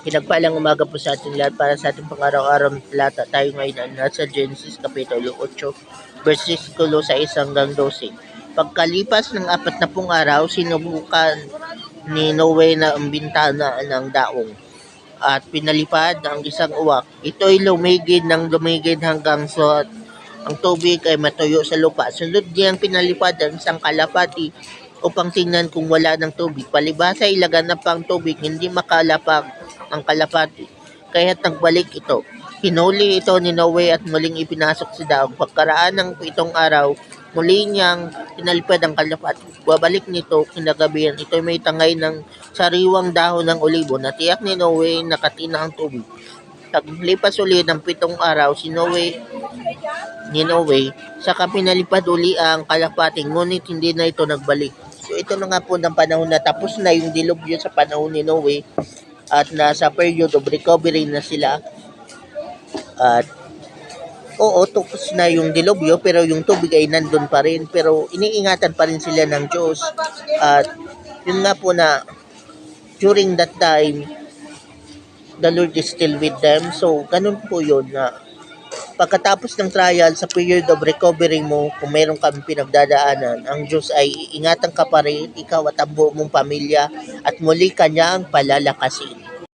Pinagpalang umaga po sa ating lahat para sa ating pang-araw-araw na talata. Tayo ngayon ay nasa Genesis Kapitulo 8, versikulo 6 hanggang 12. Pagkalipas ng 40 araw, sinubukan ni Noe na ang bintana ng daong at pinalipad ang isang uwak. Ito'y lumigid ng lumigid hanggang sa ang tubig ay matuyo sa lupa. Sunod niyang pinalipad ang isang kalapati upang tingnan kung wala ng tubig. Palibhasa ay laganap ang tubig, hindi makalapag ang kalapati. Kaya't nagbalik ito. Hinuli ito ni Noe at muling ipinasok sa daong. Pagkaraan ng 7 araw, muli niyang pinalipad ang kalapati. Babalik nito kinagabihan. Ito may tangay ng sariwang dahon ng olibo. Natiyak ni Noe nakatina ang tubig. Paglipas uli ng 7 araw, ni Noe, saka pinalipad uli ang kalapati, ngunit hindi na ito nagbalik. So ito na nga po ng panahon na tapos na yung dilubyo sa panahon ni Noe at nasa period of recovery na sila. At oo, tapos na yung dilubyo pero yung tubig ay nandun pa rin. Pero iniingatan pa rin sila ng Diyos. At yun nga po na during that time, the Lord is still with them. So ganun po yun na pagkatapos ng trial, sa period of recovery mo, kung meron kang pinagdadaanan, ang Diyos ay iingatan ka pa rin, ikaw at ang buong mong pamilya, at muli kanyang palalakasin.